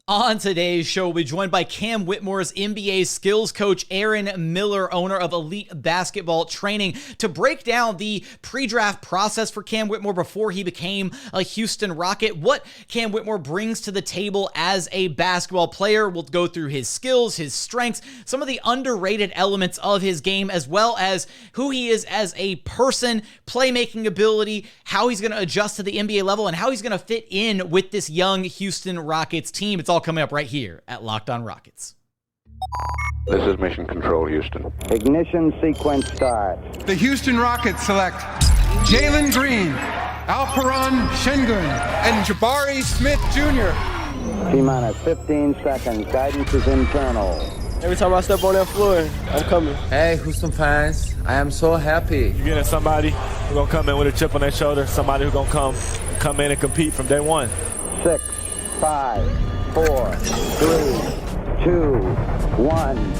On today's show, we'll be joined by Cam Whitmore's NBA skills coach, Aaron Miller, owner of Elite Basketball Training, to break down the pre-draft process for Cam Whitmore before he became a Houston Rocket, what Cam Whitmore brings to the table as a basketball player. We'll go through his skills, his strengths, some of the underrated elements of his game, as well as who he is as a person, playmaking ability, how he's going to adjust to the NBA level, and how he's going to fit in with this young Houston Rockets team. It's all coming up right here at Locked On Rockets. This is Mission Control, Houston. Ignition sequence start. The Houston Rockets select Jalen Green, Alperen Sengun, and Jabari Smith Jr. T-minus 15 seconds. Guidance is internal. Every time I step on that floor, I'm coming. Hey, Houston fans, I am so happy. You're getting somebody who's going to come in with a chip on their shoulder, somebody who's going to come in and compete from day one. 6, 5, 4, 3, 2, 1.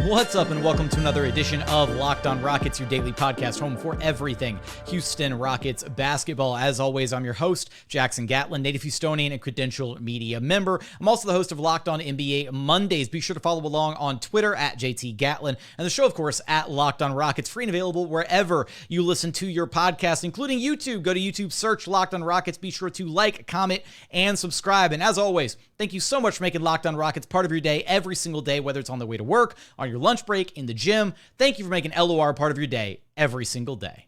What's up, and welcome to another edition of Locked On Rockets, your daily podcast home for everything Houston Rockets basketball. As always, I'm your host, Jackson Gatlin, native Houstonian and Credential Media member. I'm also the host of Locked On NBA Mondays. Be sure to follow along on Twitter at JT Gatlin, and the show, of course, at Locked On Rockets, free and available wherever you listen to your podcast, including YouTube. Go to YouTube, search Locked On Rockets. Be sure to like, comment, and subscribe. And as always, thank you so much for making Locked On Rockets part of your day every single day, whether it's on the way to work, on your lunch break, in the gym. Thank you for making LOR part of your day every single day.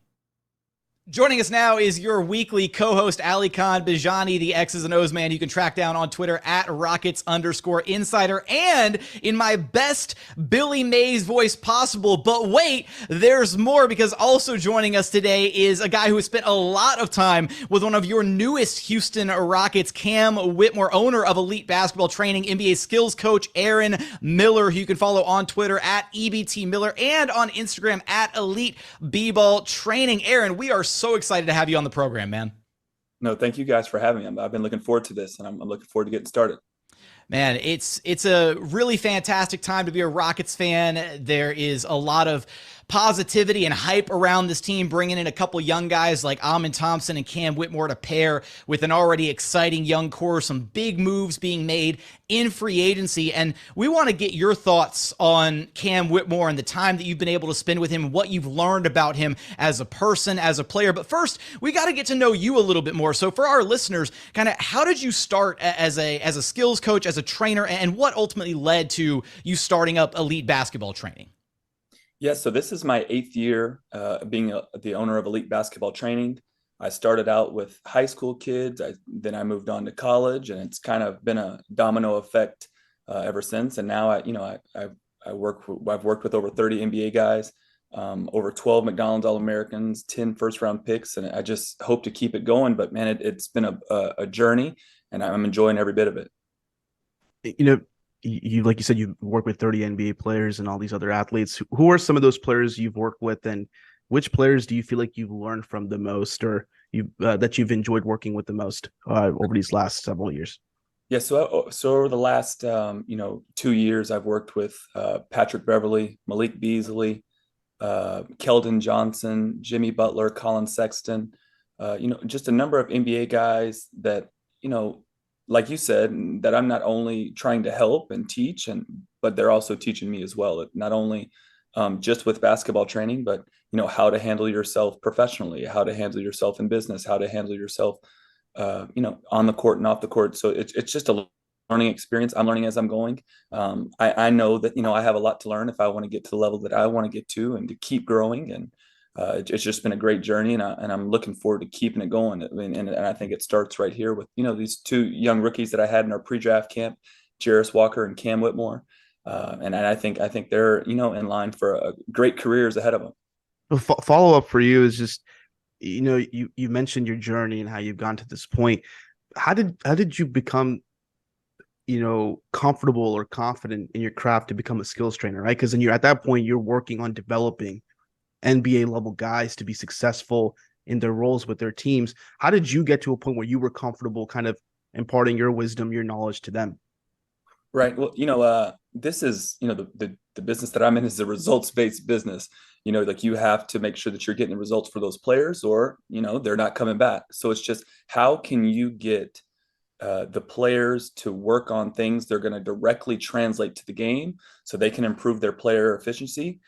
Joining us now is your weekly co-host, Ali Khan Bijani, the X's and O's man. You can track down on Twitter at Rockets_insider, and in my best Billy Mays voice possible. But wait, there's more, because also joining us today is a guy who has spent a lot of time with one of your newest Houston Rockets, Cam Whitmore, owner of Elite Basketball Training, NBA skills coach, Aaron Miller, who you can follow on Twitter at EBT Miller and on Instagram at Elite B-Ball Training. Aaron, we are so excited to have you on the program, man. No, thank you guys for having me. I've been looking forward to this, and I'm looking forward to getting started. Man, it's a really fantastic time to be a Rockets fan. There is a lot of positivity and hype around this team, bringing in a couple young guys like Thompson and Cam Whitmore to pair with an already exciting young core. Some big moves being made in free agency, and we want to get your thoughts on Cam Whitmore and the time that you've been able to spend with him, what you've learned about him as a person, as a player. But first, we got to get to know you a little bit more. So for our listeners, kind of how did you start as a skills coach, as a trainer, and what ultimately led to you starting up Elite Basketball Training? Yeah, so this is my 8th year being the owner of Elite Basketball Training. I started out with high school kids, then I moved on to college, and it's kind of been a domino effect ever since. And now I've worked with over 30 NBA guys, over 12 McDonald's All-Americans, 10 first-round picks, and I just hope to keep it going. But man, it's been a journey, and I'm enjoying every bit of it. You know, you like you said, you work with 30 NBA players and all these other athletes. Who are some of those players you've worked with, and which players do you feel like you've learned from the most, or that you've enjoyed working with the most over these last several years? Yeah, so over the last 2 years, I've worked with Patrick Beverly, Malik Beasley, Keldon Johnson, Jimmy Butler, Colin Sexton, just a number of NBA guys that, like you said, that I'm not only trying to help and teach, but they're also teaching me as well. Not only just with basketball training, but how to handle yourself professionally, how to handle yourself in business, how to handle yourself, on the court and off the court. So it's just a learning experience. I'm learning as I'm going. I know that I have a lot to learn if I want to get to the level that I want to get to and to keep growing. And it's just been a great journey, and I'm looking forward to keeping it going. And I think it starts right here with these 2 young rookies that I had in our pre-draft camp, Jarace Walker and Cam Whitmore, and I think they're in line for great careers ahead of them. Follow up for you is just you mentioned your journey and how you've gone to this point. How did you become comfortable or confident in your craft to become a skills trainer, right? Because then at that point you're working on developing NBA level guys to be successful in their roles with their teams. How did you get to a point where you were comfortable kind of imparting your wisdom, your knowledge to them? Right. Well, this is, the the business that I'm in is a results-based business. Like you have to make sure that you're getting the results for those players, or, they're not coming back. So it's just, how can you get the players to work on things they're going to directly translate to the game so they can improve their player efficiency,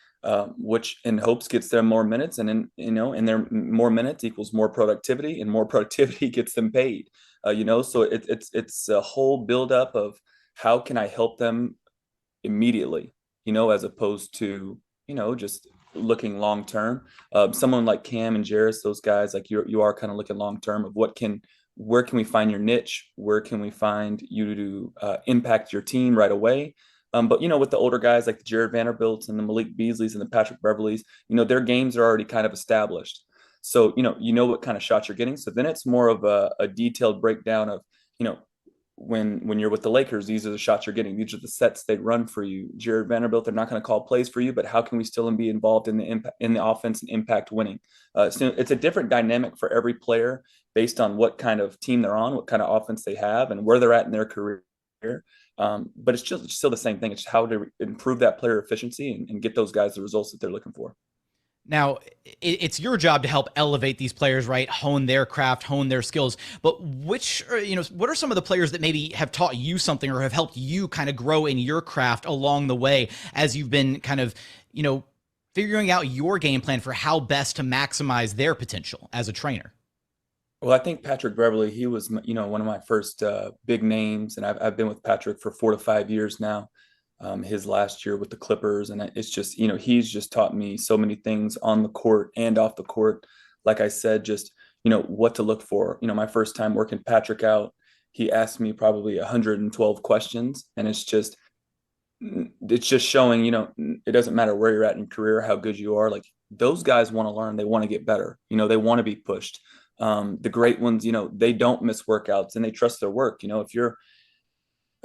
which in hopes gets them more minutes, and and their more minutes equals more productivity, and more productivity gets them paid. So it's a whole buildup of how can I help them immediately, as opposed to, just looking long term. Someone like Cam and Jarace, those guys, like you are kind of looking long term of where can we find your niche? Where can we find you to impact your team right away? But, with the older guys like the Jared Vanderbilts and the Malik Beasleys and the Patrick Beverleys, their games are already kind of established. So, what kind of shots you're getting. So then it's more of a detailed breakdown of, when you're with the Lakers, these are the shots you're getting. These are the sets they run for you. Jared Vanderbilt, they're not going to call plays for you, but how can we still be involved in the offense and impact winning? So it's a different dynamic for every player based on what kind of team they're on, what kind of offense they have, and where they're at in their career. But it's just still the same thing. It's how to improve that player efficiency and get those guys the results that they're looking for. Now, it's your job to help elevate these players, right? Hone their craft, hone their skills. But what are some of the players that maybe have taught you something or have helped you kind of grow in your craft along the way as you've been kind of, figuring out your game plan for how best to maximize their potential as a trainer? Well, I think Patrick Beverly, he was, one of my first big names, and I've been with Patrick for 4 to 5 years now. His last year with the Clippers, and it's just, he's just taught me so many things on the court and off the court. Like I said, just, what to look for. My first time working Patrick out, he asked me probably 112 questions, and it's just showing, it doesn't matter where you're at in your career, how good you are. Like, those guys want to learn, they want to get better, they want to be pushed. The great ones, they don't miss workouts and they trust their work.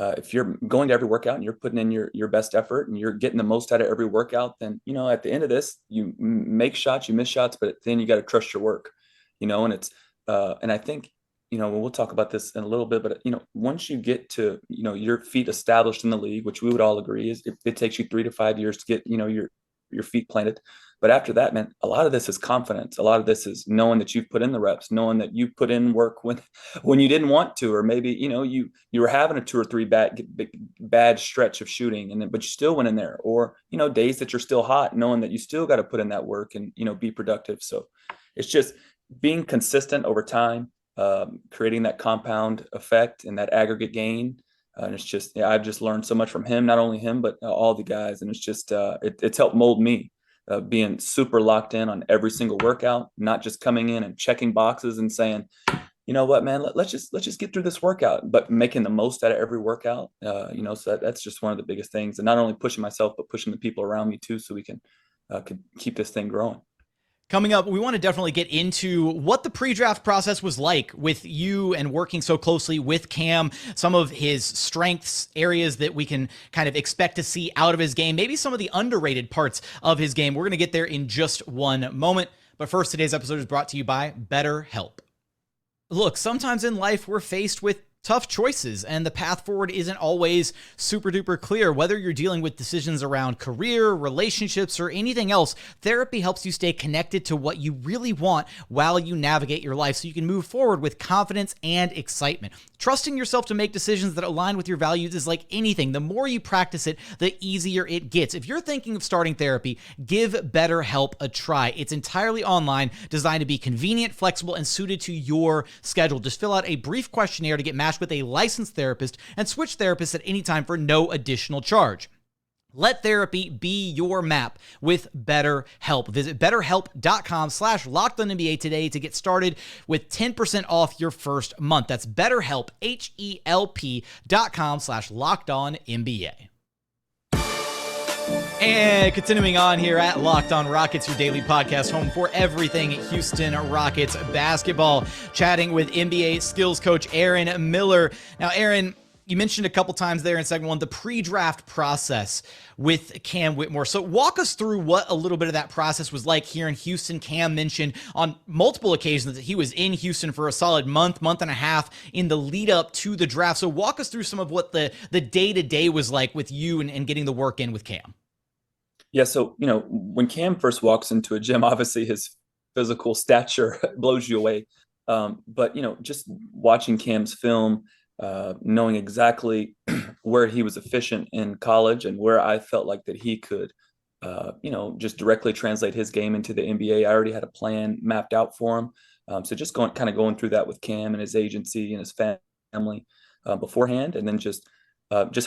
If you're going to every workout and you're putting in your best effort and you're getting the most out of every workout, then, at the end of this, you make shots, you miss shots, but then you got to trust your work, and it's, and I think, we'll talk about this in a little bit, but, once you get to, your feet established in the league, which we would all agree is it takes you 3 to 5 years to get, your feet planted. But after that, man, a lot of this is confidence. A lot of this is knowing that you've put in the reps, knowing that you put in work when you didn't want to, or maybe, you were having a 2 or 3 bad stretch of shooting, but you still went in there, or, days that you're still hot, knowing that you still got to put in that work and, be productive. So it's just being consistent over time, creating that compound effect and that aggregate gain. And it's just, I've just learned so much from him, not only him, but all the guys. And it's just, it's helped mold me. Being super locked in on every single workout, not just coming in and checking boxes and saying, you know what, man, let's just get through this workout, but making the most out of every workout. So that's just one of the biggest things, and not only pushing myself, but pushing the people around me too, so we can keep this thing growing. Coming up, we want to definitely get into what the pre-draft process was like with you and working so closely with Cam, some of his strengths, areas that we can kind of expect to see out of his game, maybe some of the underrated parts of his game. We're going to get there in just one moment. But first, today's episode is brought to you by BetterHelp. Look, sometimes in life we're faced with tough choices, and the path forward isn't always super duper clear. Whether you're dealing with decisions around career, relationships, or anything else, therapy helps you stay connected to what you really want while you navigate your life so you can move forward with confidence and excitement. Trusting yourself to make decisions that align with your values is like anything. The more you practice it, the easier it gets. If you're thinking of starting therapy, give BetterHelp a try. It's entirely online, designed to be convenient, flexible, and suited to your schedule. Just fill out a brief questionnaire to get matched with a licensed therapist and switch therapists at any time for no additional charge. Let therapy be your map with BetterHelp. Visit BetterHelp.com/LockedOnNBA today to get started with 10% off your first month. That's BetterHelp, HELP.com/LockedOnNBA. And continuing on here at Locked On Rockets, your daily podcast home for everything Houston Rockets basketball. Chatting with NBA skills coach Aaron Miller. Now, Aaron, you mentioned a couple times there in segment one, the pre-draft process with Cam Whitmore. So walk us through what a little bit of that process was like here in Houston. Cam mentioned on multiple occasions that he was in Houston for a solid month and a half in the lead up to the draft. So walk us through some of what the day-to-day was like with you and getting the work in with Cam. Yeah, so when Cam first walks into a gym, obviously his physical stature blows you away. But just watching Cam's film, knowing exactly where he was efficient in college and where I felt like that he could, just directly translate his game into the NBA. I already had a plan mapped out for him. So just going through that with Cam and his agency and his family beforehand, and then just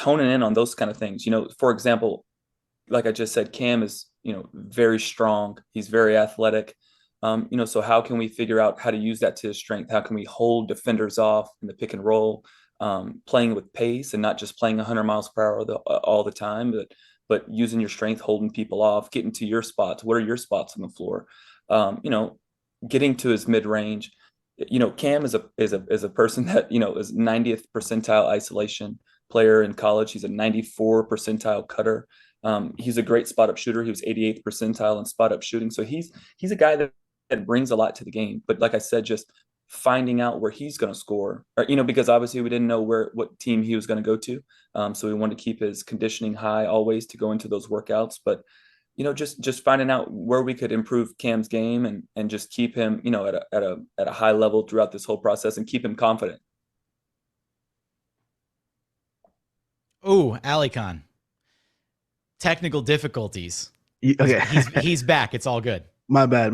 honing in on those kind of things. For example, like I just said, Cam is, very strong. He's very athletic. So how can we figure out how to use that to his strength? How can we hold defenders off in the pick and roll, playing with pace and not just playing 100 miles per hour all the time, but using your strength, holding people off, getting to your spots. What are your spots on the floor? Getting to his mid range. Cam is a person that is 90th percentile isolation player in college. He's a 94 percentile cutter. He's a great spot up shooter. He was 88th percentile in spot up shooting. So he's a guy that brings a lot to the game. But like I said, just finding out where he's going to score, or, because obviously we didn't know what team he was going to go to. So we wanted to keep his conditioning high always to go into those workouts. But just finding out where we could improve Cam's game and just keep him, at a high level throughout this whole process and keep him confident. Oh, Alicon. Technical difficulties. Okay. He's back. It's all good. My bad.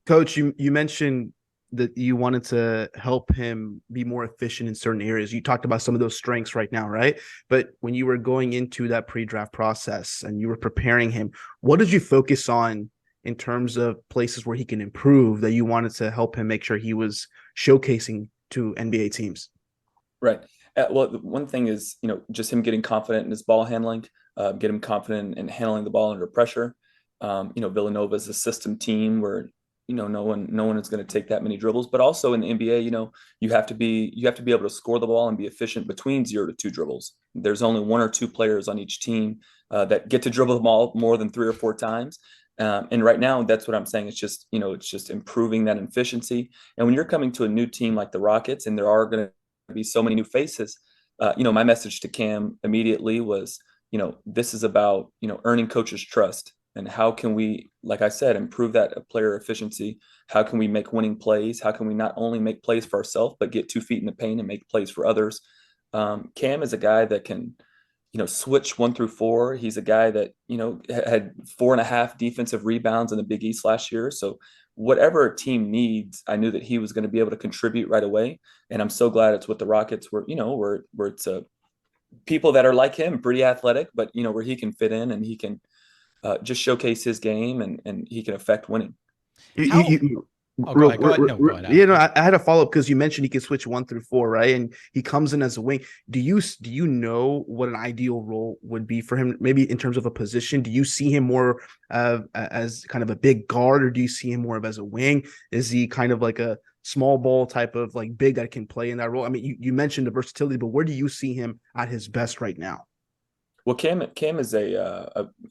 Coach, you mentioned that you wanted to help him be more efficient in certain areas. You talked about some of those strengths right now, right? But when you were going into that pre-draft process and you were preparing him, what did you focus on in terms of places where he can improve that you wanted to help him make sure he was showcasing to NBA teams? Right. Well, one thing is, just him getting confident in his ball handling, get him confident in handling the ball under pressure. Villanova is a system team where, no one is going to take that many dribbles, but also in the NBA, you have to be able to score the ball and be efficient between 0 to 2 dribbles. There's only 1 or 2 players on each team that get to dribble the ball more than 3 or 4 times. And right now, that's what I'm saying. It's just improving that efficiency. And when you're coming to a new team like the Rockets, and there are going to be so many new faces, my message to Cam immediately was, this is about, earning coaches' trust. And how can we, like I said, improve that player efficiency? How can we make winning plays? How can we not only make plays for ourselves, but get 2 feet in the paint and make plays for others? Cam is a guy that can, switch 1 through 4. He's a guy that, had 4.5 defensive rebounds in the Big East last year. So whatever a team needs, I knew that he was going to be able to contribute right away. And I'm so glad it's with the Rockets where it's people that are like him, pretty athletic, but, where he can fit in and he can just showcase his game and he can affect winning. Go ahead. I had a follow up because you mentioned he can switch 1 through 4, right? And he comes in as a wing. Do you know what an ideal role would be for him? Maybe in terms of a position, do you see him more as kind of a big guard, or do you see him more of as a wing? Is he kind of like a small ball type of like big that can play in that role? I mean, you mentioned the versatility, but where do you see him at his best right now? Well, Cam is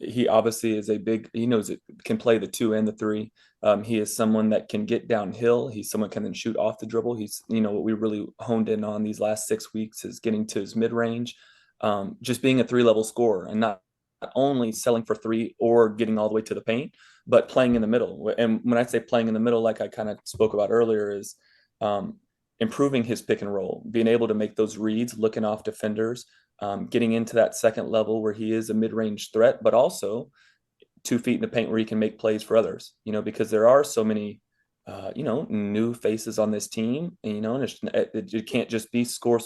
he obviously is a big, he knows it can play the 2 and the 3. He is someone that can get downhill. He's someone can then shoot off the dribble. He's, what we really honed in on these last 6 weeks is getting to his mid range, just being a 3-level scorer and not only selling for 3 or getting all the way to the paint, but playing in the middle. And when I say playing in the middle, like I kind of spoke about earlier, is improving his pick and roll, being able to make those reads, looking off defenders, getting into that second level where he is a mid-range threat, but also 2 feet in the paint where he can make plays for others, because there are so many, new faces on this team, and, and it can't just be score.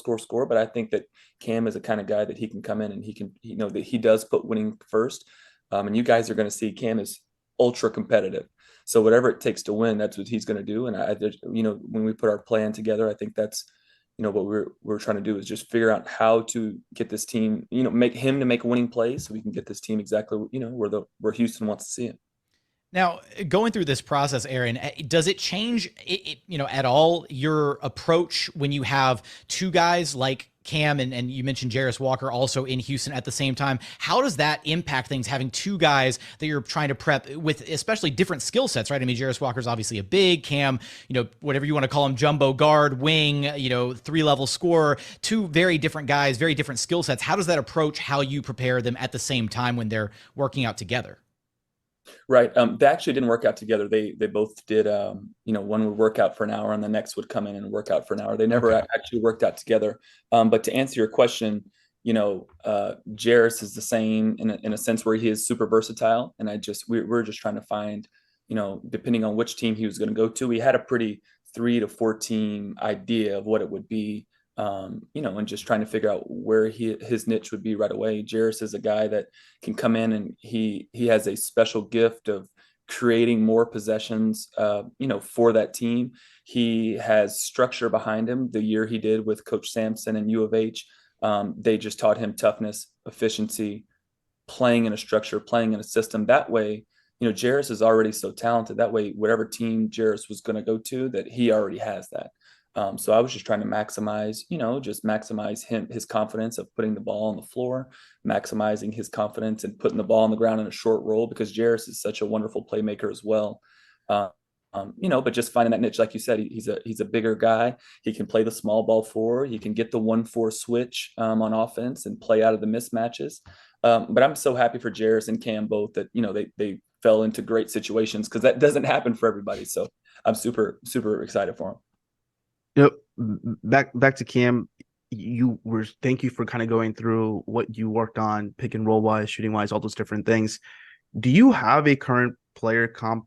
But I think that Cam is the kind of guy that he can come in and he can, that he does put winning first. And you guys are going to see Cam is ultra competitive. So whatever it takes to win, that's what he's going to do. And when we put our plan together, I think that's, what we're trying to do is just figure out how to get this team, make him to make winning plays so we can get this team exactly, where Houston wants to see it. Now, going through this process, Aaron, does it change, at all your approach when you have 2 guys like Cam and you mentioned Jarace Walker also in Houston at the same time. How does that impact things, having two guys that you're trying to prep with, especially different skill sets, right? I mean, Jarace Walker's obviously a big, Cam, whatever you want to call him, jumbo guard, wing, 3-level scorer, two very different guys, very different skill sets. How does that approach how you prepare them at the same time when they're working out together? Right. They actually didn't work out together. They both did, one would work out for an hour and the next would come in and work out for an hour. They never actually worked out together. But to answer your question, Jarace is the same in a sense where he is super versatile. And we're just trying to find, depending on which team he was going to go to, we had a pretty 3 to 4 team idea of what it would be. And just trying to figure out where his niche would be right away. Jarace is a guy that can come in and he has a special gift of creating more possessions, for that team. He has structure behind him. The year he did with Coach Sampson and U of H, they just taught him toughness, efficiency, playing in a structure, playing in a system. That way, Jarace is already so talented. That way, whatever team Jarace was going to go to, that he already has that. So I was just trying to maximize his confidence of putting the ball on the floor, maximizing his confidence and putting the ball on the ground in a short roll, because Jarace is such a wonderful playmaker as well. But just finding that niche, like you said, he's a bigger guy. He can play the small ball forward. He can get the 1-4 switch on offense and play out of the mismatches. But I'm so happy for Jarace and Cam both that, they fell into great situations, because that doesn't happen for everybody. So I'm super, super excited for him. Back to Cam, thank you for kind of going through what you worked on, pick and roll wise, shooting wise, all those different things. Do you have a current player comp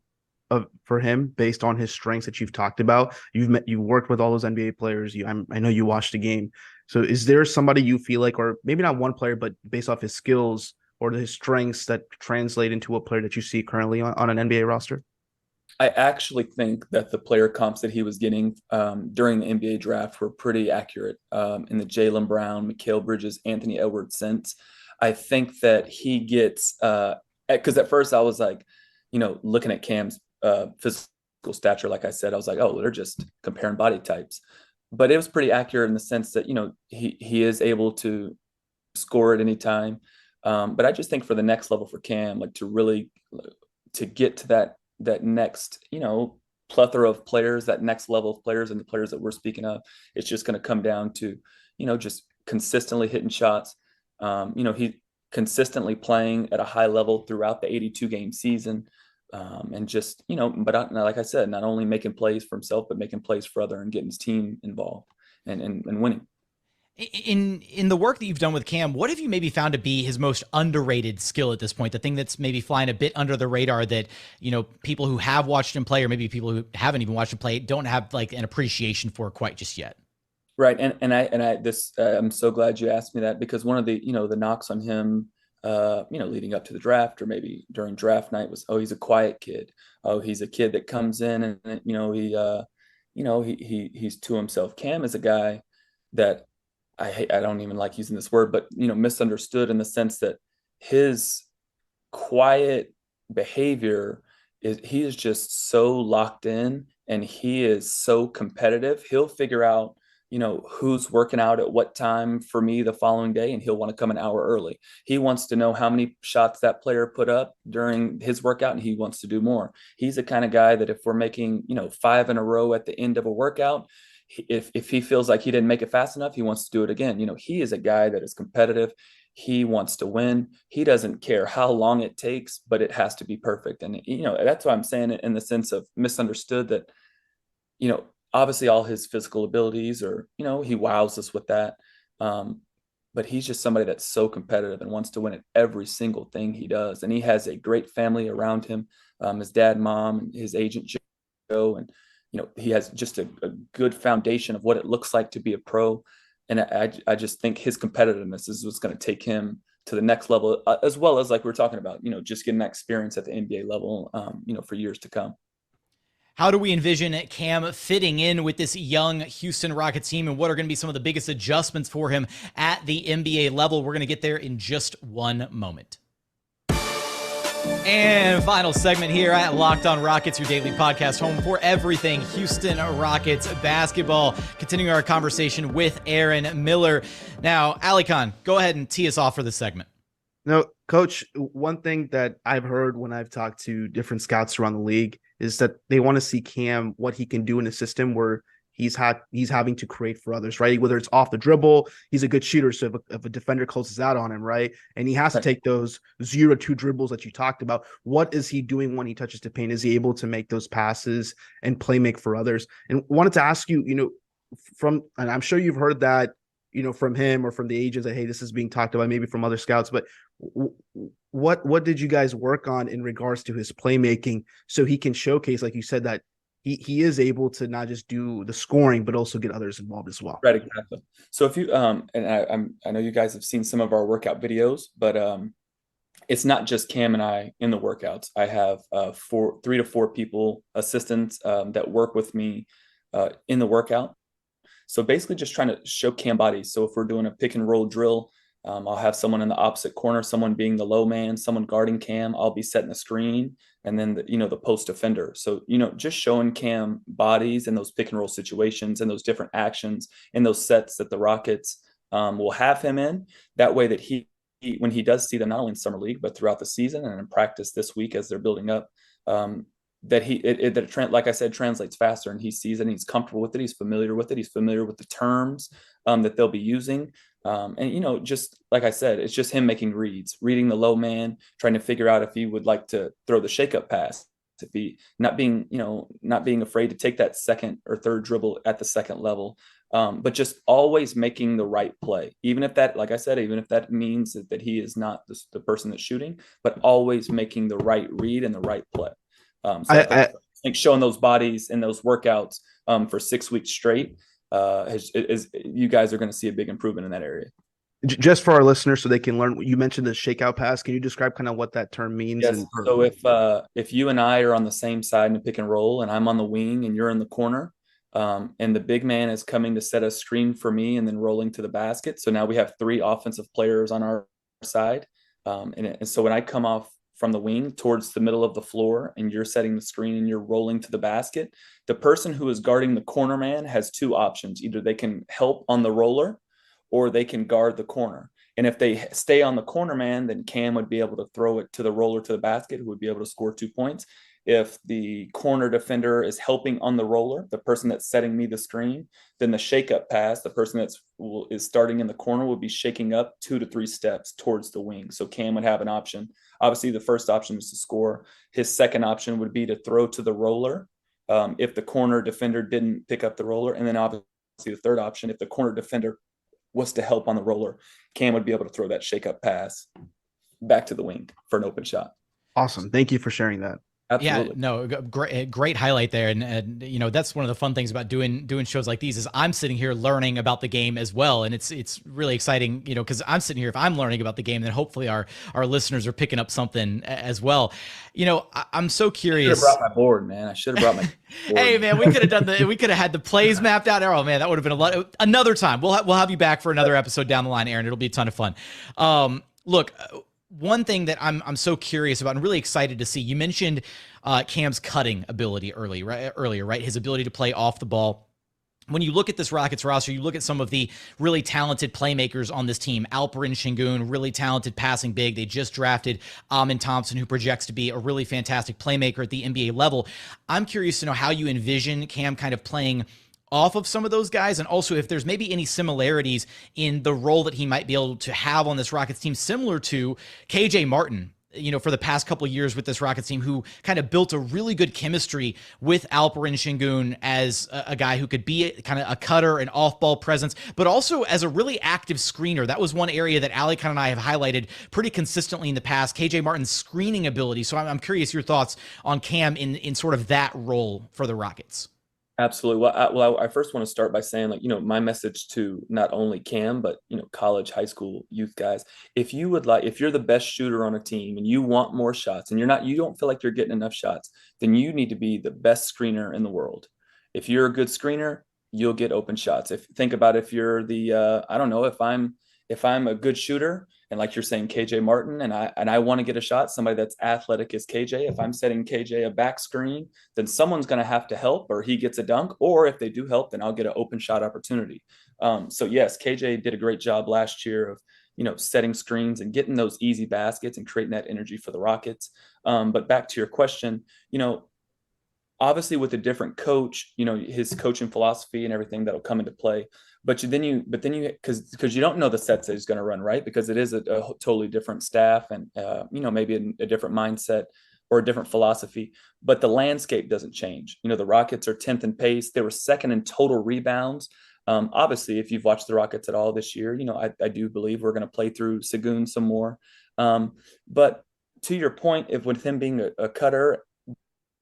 for him based on his strengths that you've talked about? You worked with all those NBA players. I know you watched the game. So is there somebody you feel like, or maybe not one player, but based off his skills or his strengths, that translate into a player that you see currently on an NBA roster? I actually think that the player comps that he was getting during the NBA draft were pretty accurate in the Jalen Brown, Mikal Bridges, Anthony Edwards sense. I think that he gets because at first I was like, looking at Cam's physical stature, like I said, I was like, oh, they're just comparing body types. But it was pretty accurate in the sense that, he is able to score at any time. But I just think for the next level for Cam, like to get to that next, plethora of players, that next level of players and the players that we're speaking of, it's just going to come down to, just consistently hitting shots. He consistently playing at a high level throughout the 82 game season. And just, but like I said, not only making plays for himself, but making plays for other and getting his team involved and winning. In the work that you've done with Cam, what have you maybe found to be his most underrated skill at this point? The thing that's maybe flying a bit under the radar that, people who have watched him play, or maybe people who haven't even watched him play, don't have like an appreciation for quite just yet. Right. I'm so glad you asked me that, because one of the, the knocks on him, leading up to the draft or maybe during draft night was, oh, he's a quiet kid. Oh, he's a kid that comes in and, he's to himself. Cam is a guy that I don't even like using this word, but, misunderstood in the sense that his quiet behavior he is just so locked in, and he is so competitive. He'll figure out, who's working out at what time for me the following day, and he'll want to come an hour early. He wants to know how many shots that player put up during his workout, and he wants to do more. He's the kind of guy that if we're making, 5 in a row at the end of a workout, if he feels like he didn't make it fast enough, he wants to do it again. He is a guy that is competitive. He wants to win. He doesn't care how long it takes, but it has to be perfect. And, that's why I'm saying it in the sense of misunderstood that, obviously all his physical abilities are, he wows us with that. But he's just somebody that's so competitive and wants to win at every single thing he does. And he has a great family around him, his dad, mom, and his agent, Joe, and, he has just a good foundation of what it looks like to be a pro. And I just think his competitiveness is what's going to take him to the next level, as well as like we were talking about, just getting that experience at the NBA level, for years to come. How do we envision Cam fitting in with this young Houston Rockets team, and what are going to be some of the biggest adjustments for him at the NBA level? We're going to get there in just one moment. And final segment here at Locked On Rockets, your daily podcast home for everything Houston Rockets basketball. Continuing our conversation with Aaron Miller. Now, Alikhan, go ahead and tee us off for this segment. Now, Coach, one thing that I've heard when I've talked to different scouts around the league is that they want to see Cam, what he can do in a system where he's having to create for others, right? Whether it's off the dribble, he's a good shooter. So if a defender closes out on him, right, and he has to take those 0-2 dribbles that you talked about, what is he doing when he touches the paint? Is he able to make those passes and play make for others? And wanted to ask you, and I'm sure you've heard that, from him or from the agents that, hey, this is being talked about, maybe from other scouts, but what did you guys work on in regards to his playmaking so he can showcase, like you said, that he is able to not just do the scoring, but also get others involved as well. Right, exactly. So if you and I know you guys have seen some of our workout videos, but it's not just Cam and I in the workouts. I have 3 to 4 people, assistants that work with me in the workout. So basically just trying to show Cam bodies. So if we're doing a pick and roll drill, I'll have someone in the opposite corner, someone being the low man, someone guarding Cam. I'll be setting the screen, and then the post defender. So just showing Cam bodies in those pick and roll situations and those different actions in those sets that the Rockets will have him in. That way that he when he does see them not only in summer league but throughout the season and in practice this week as they're building up, that like I said, translates faster, and he sees it and he's comfortable with it. He's familiar with it. He's familiar with the terms that they'll be using. And just like I said, it's just him making reading the low man, trying to figure out if he would like to throw the shake-up pass, if he not being afraid to take that second or third dribble at the second level, but just always making the right play, even if that, like I said, even if that means that he is not the person that's shooting, but always making the right read and the right play. I think showing those bodies in those workouts for 6 weeks straight, you guys are going to see a big improvement in that area. Just for our listeners, so they can learn. You mentioned the shakeout pass. Can you describe kind of what that term means? Yes. So if you and I are on the same side in a pick and roll, and I'm on the wing and you're in the corner, and the big man is coming to set a screen for me and then rolling to the basket. So now we have 3 offensive players on our side, and so when I come off from the wing towards the middle of the floor and you're setting the screen and you're rolling to the basket, the person who is guarding the corner man has 2 options. Either they can help on the roller or they can guard the corner. And if they stay on the corner man, then Cam would be able to throw it to the roller to the basket, who would be able to score 2 points. If the corner defender is helping on the roller, the person that's setting me the screen, then the shake-up pass, the person is starting in the corner will be shaking up 2 to 3 steps towards the wing. So Cam would have an option. Obviously, the first option is to score. His second option would be to throw to the roller if the corner defender didn't pick up the roller. And then obviously the third option, if the corner defender was to help on the roller, Cam would be able to throw that shake-up pass back to the wing for an open shot. Awesome. Thank you for sharing that. Absolutely. Yeah, no, great highlight there. And that's one of the fun things about doing shows like these is I'm sitting here learning about the game as well. And it's really exciting, because I'm sitting here, if I'm learning about the game, then hopefully our listeners are picking up something as well. I'm so curious. I should have brought my board, man. I should have brought my board. Hey man, we could have had the plays mapped out. Oh man, that would have been a lot. Another time. We'll have you back for another episode down the line, Aaron. It'll be a ton of fun. Look, one thing that I'm so curious about and really excited to see, you mentioned Cam's cutting ability earlier, right? His ability to play off the ball. When you look at this Rockets roster, you look at some of the really talented playmakers on this team. Alperen Sengun, really talented passing big. They just drafted Thompson, who projects to be a really fantastic playmaker at the NBA level. I'm curious to know how you envision Cam kind of playing off of some of those guys, and also if there's maybe any similarities in the role that he might be able to have on this Rockets team, similar to KJ Martin, for the past couple of years with this Rockets team, who kind of built a really good chemistry with Alperen Sengun as a guy who could be kind of a cutter and off-ball presence, but also as a really active screener. That was one area that Alikhan and I have highlighted pretty consistently in the past, KJ Martin's screening ability. So I'm curious your thoughts on Cam in sort of that role for the Rockets. Absolutely. Well, I first want to start by saying, my message to not only Cam, but, college, high school, youth guys, if you're the best shooter on a team and you want more shots and you don't feel like you're getting enough shots, then you need to be the best screener in the world. If you're a good screener, you'll get open shots. If you're the, if I'm a good shooter, and like you're saying, KJ Martin, and I want to get a shot, somebody that's athletic as KJ, if I'm setting KJ a back screen, then someone's going to have to help, or he gets a dunk, or if they do help, then I'll get an open shot opportunity. So yes, KJ did a great job last year of, setting screens and getting those easy baskets and creating that energy for the Rockets. But back to your question, obviously with a different coach, his coaching philosophy and everything that'll come into play. But then because you don't know the sets that he's going to run, right? Because it is a totally different staff and, maybe a different mindset or a different philosophy, but the landscape doesn't change. The Rockets are 10th in pace. They were second in total rebounds. Obviously, if you've watched the Rockets at all this year, I do believe we're going to play through Sengun some more. But to your point, if with him being a cutter,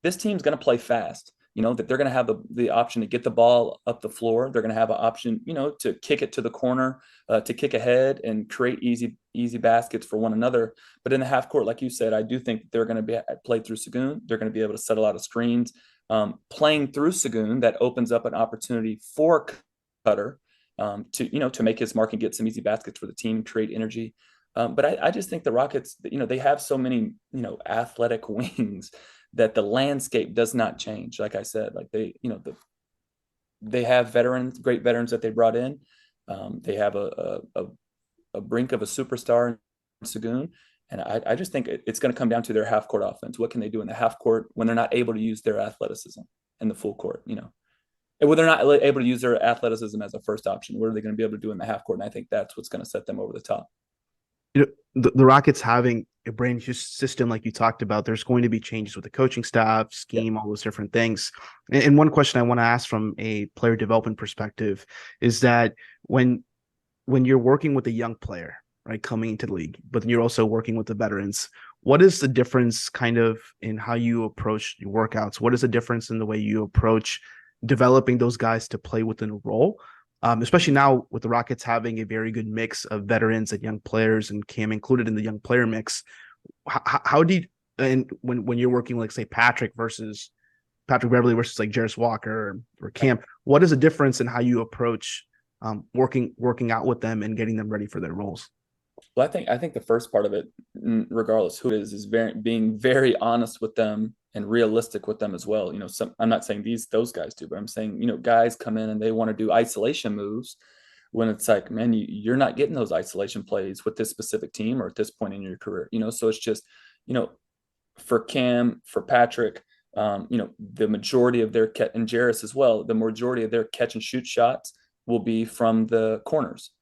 this team's going to play fast. That they're going to have the option to get the ball up the floor. They're going to have an option, to kick it to the corner, to kick ahead and create easy baskets for one another. But in the half court, like you said, I do think they're going to be played through Sengun. They're going to be able to settle out of screens. Playing through Sengun, that opens up an opportunity for Cutter to make his mark and get some easy baskets for the team, create energy. But I just think the Rockets, they have so many, athletic wings that the landscape does not change. Like I said, like they have great veterans that they brought in. They have a brink of a superstar in Sengun. And I just think it's going to come down to their half court offense. What can they do in the half court when they're not able to use their athleticism in the full court, And when they're not able to use their athleticism as a first option, what are they going to be able to do in the half court? And I think that's what's going to set them over the top. The Rockets having a brand new system, like you talked about, there's going to be changes with the coaching staff, scheme, all those different things. And one question I want to ask from a player development perspective is that when you're working with a young player, right, coming into the league, but then you're also working with the veterans, what is the difference kind of in how you approach your workouts? What is the difference in the way you approach developing those guys to play within a role? Especially now with the Rockets having a very good mix of veterans and young players, and Cam included in the young player mix. How do you, and when you're working like say Patrick Beverly versus like Jarace Walker or Cam, what is the difference in how you approach working out with them and getting them ready for their roles? Well, I think the first part of it, regardless who it is being very honest with them and realistic with them as well. I'm not saying those guys do, but I'm saying, guys come in and they want to do isolation moves when it's like, man, you're not getting those isolation plays with this specific team or at this point in your career, so it's just, for Cam, for Patrick, the majority of their and Jarace as well, the majority of their catch and shoot shots will be from the corners.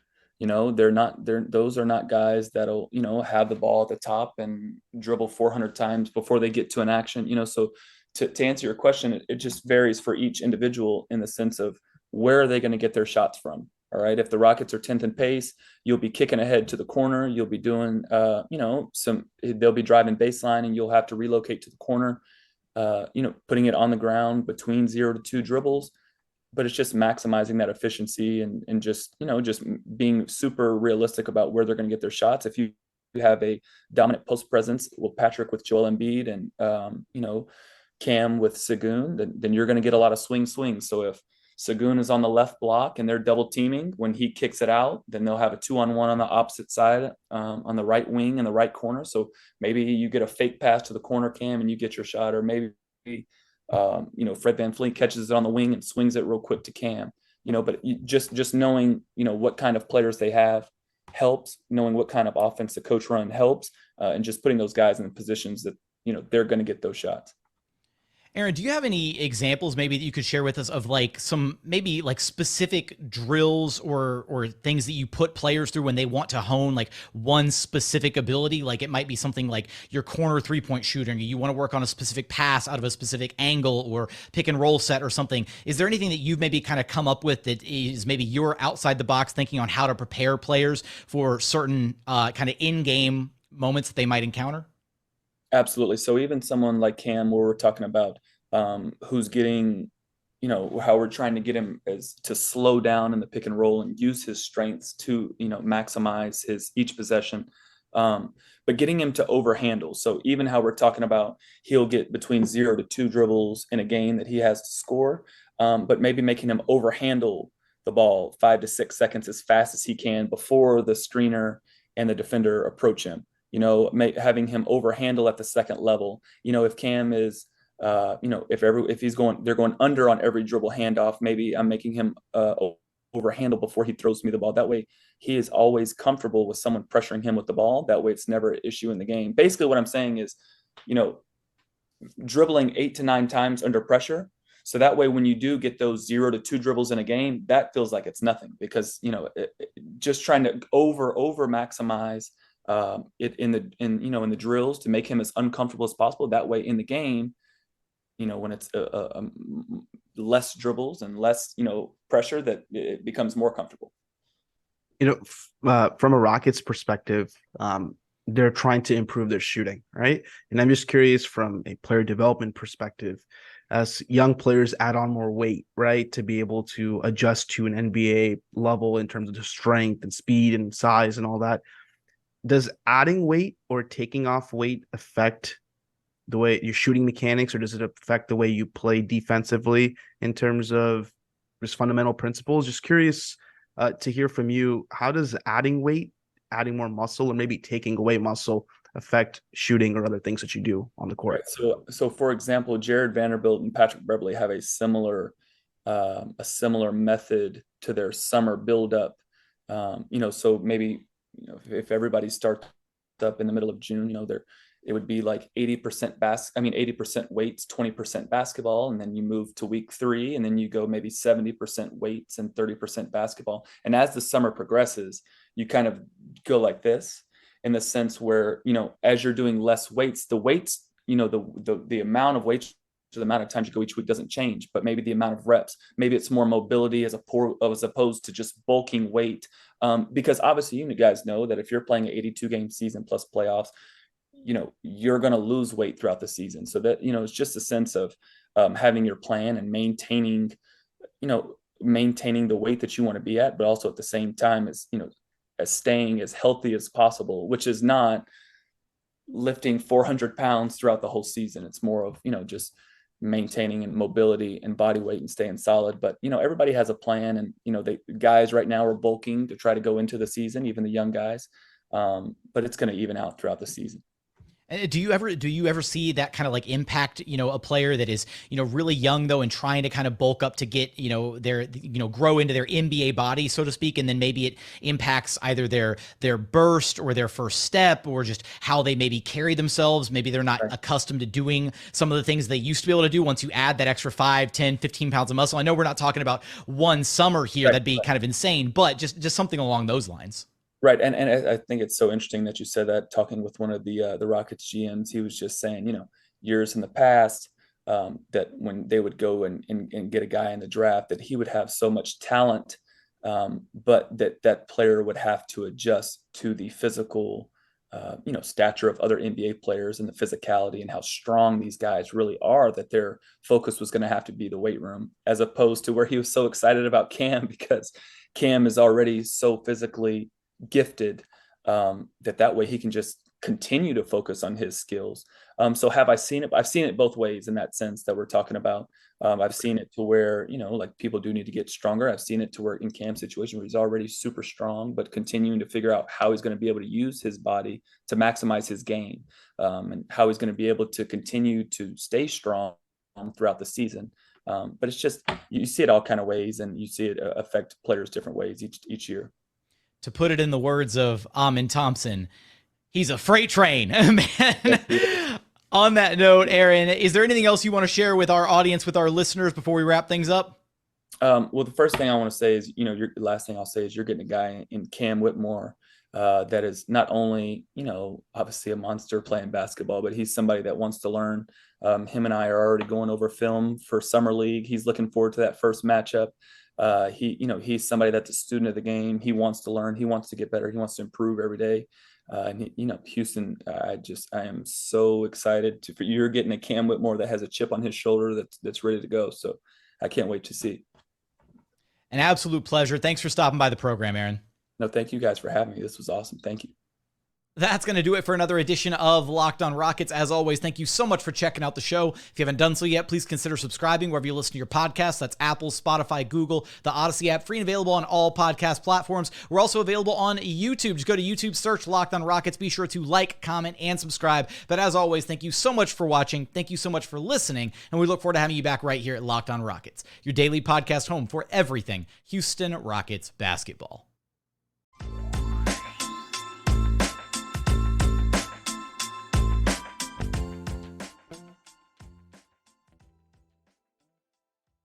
Those are not guys that'll, have the ball at the top and dribble 400 times before they get to an action, so to answer your question, it just varies for each individual in the sense of where are they going to get their shots from? All right. If the Rockets are 10th in pace, you'll be kicking ahead to the corner. You'll be doing, they'll be driving baseline and you'll have to relocate to the corner, putting it on the ground between 0 to 2 dribbles. But it's just maximizing that efficiency and just being super realistic about where they're going to get their shots. If you have a dominant post presence with Patrick with Joel Embiid and, Cam with Sengun, then you're going to get a lot of swings. So if Sengun is on the left block and they're double teaming, when he kicks it out, then they'll have a 2-on-1 on the opposite side, on the right wing in the right corner. So maybe you get a fake pass to the corner, Cam, and you get your shot, or maybe Fred VanVleet catches it on the wing and swings it real quick to Cam, but just knowing, what kind of players they have helps, knowing what kind of offense the coach run helps, and just putting those guys in the positions that, they're going to get those shots. Aaron, do you have any examples maybe that you could share with us of like some maybe like specific drills or things that you put players through when they want to hone like one specific ability? Like it might be something like your corner 3-point shooting, you want to work on a specific pass out of a specific angle or pick and roll set or something. Is there anything that you've maybe kind of come up with that is maybe you're outside the box thinking on how to prepare players for certain kind of in-game moments that they might encounter? Absolutely. So even someone like Cam, where we're talking about who's getting, how we're trying to get him to slow down in the pick and roll and use his strengths to, maximize his each possession, but getting him to overhandle. So even how we're talking about he'll get between 0 to 2 dribbles in a game that he has to score, but maybe making him overhandle the ball 5 to 6 seconds as fast as he can before the screener and the defender approach him. Having him overhandle at the second level. If Cam is, if he's they're going under on every dribble handoff, maybe I'm making him overhandle before he throws me the ball. That way he is always comfortable with someone pressuring him with the ball. That way it's never an issue in the game. Basically what I'm saying is, dribbling 8 to 9 times under pressure. So that way, when you do get those 0 to 2 dribbles in a game, that feels like it's nothing, because, just trying to over maximize it in the drills to make him as uncomfortable as possible. That way in the game, when it's less dribbles and less, pressure, that it becomes more comfortable. From a Rockets perspective, they're trying to improve their shooting, right? And I'm just curious from a player development perspective, as young players add on more weight, right, to be able to adjust to an NBA level in terms of the strength and speed and size and all that. Does adding weight or taking off weight affect the way your shooting mechanics, or does it affect the way you play defensively in terms of just fundamental principles? Just curious to hear from you. How does adding weight, adding more muscle, or maybe taking away muscle affect shooting or other things that you do on the court? Right. So for example, Jared Vanderbilt and Patrick Beverly have a similar method to their summer buildup. So maybe, if everybody starts up in the middle of June, it would be like 80% weights, 20% basketball. And then you move to week 3, and then you go maybe 70% weights and 30% basketball. And as the summer progresses, you kind of go like this, in the sense where, as you're doing less weights, the weights, the amount of weights, the amount of times you go each week doesn't change, but maybe the amount of reps, maybe it's more mobility as opposed to just bulking weight. Because obviously, you guys know that if you're playing an 82 game season plus playoffs, you're going to lose weight throughout the season. So that, it's just a sense of having your plan and maintaining the weight that you want to be at, but also at the same time as staying as healthy as possible, which is not lifting 400 pounds throughout the whole season. It's more of, just maintaining and mobility and body weight and staying solid. But, everybody has a plan, and, the guys right now are bulking to try to go into the season, even the young guys. But it's going to even out throughout the season. Do you ever see that kind of like impact, a player that is, really young though, and trying to kind of bulk up to get, their, grow into their NBA body, so to speak. And then maybe it impacts either their burst or their first step, or just how they maybe carry themselves. Maybe they're not accustomed to doing some of the things they used to be able to do once you add that extra 5, 10, 15 pounds of muscle. I know we're not talking about one summer here. That'd be kind of insane, but just something along those lines. Right. And I think it's so interesting that you said that. Talking with one of the Rockets GMs, he was just saying, years in the past, that when they would go and get a guy in the draft, that he would have so much talent, but that player would have to adjust to the physical, stature of other NBA players, and the physicality and how strong these guys really are, that their focus was going to have to be the weight room, as opposed to where he was so excited about Cam, because Cam is already so physically gifted, that way he can just continue to focus on his skills. So have I seen it? I've seen it both ways, in that sense that we're talking about. I've seen it to where, like, people do need to get stronger. I've seen it to where in Cam's situation where he's already super strong, but continuing to figure out how he's going to be able to use his body to maximize his game, and how he's going to be able to continue to stay strong throughout the season. But it's just, you see it all kind of ways, and you see it affect players different ways each year. To put it in the words of Thompson, he's a freight train, man. On that note, Aaron, is there anything else you want to share with our audience, with our listeners, before we wrap things up? Well, the first thing I want to say is, last thing I'll say is, you're getting a guy in Cam Whitmore that is not only, obviously a monster playing basketball, but he's somebody that wants to learn. Him and I are already going over film for Summer League. He's looking forward to that first matchup. He's somebody that's a student of the game. He wants to learn. He wants to get better. He wants to improve every day. And Houston, I am so excited for you're getting a Cam Whitmore that has a chip on his shoulder that's ready to go. So I can't wait to see. An absolute pleasure. Thanks for stopping by the program, Aaron. No, thank you guys for having me. This was awesome. Thank you. That's going to do it for another edition of Locked on Rockets. As always, thank you so much for checking out the show. If you haven't done so yet, please consider subscribing wherever you listen to your podcasts. That's Apple, Spotify, Google, the Odyssey app, free and available on all podcast platforms. We're also available on YouTube. Just go to YouTube, search Locked on Rockets. Be sure to like, comment, and subscribe. But as always, thank you so much for watching. Thank you so much for listening. And we look forward to having you back right here at Locked on Rockets, your daily podcast home for everything Houston Rockets basketball.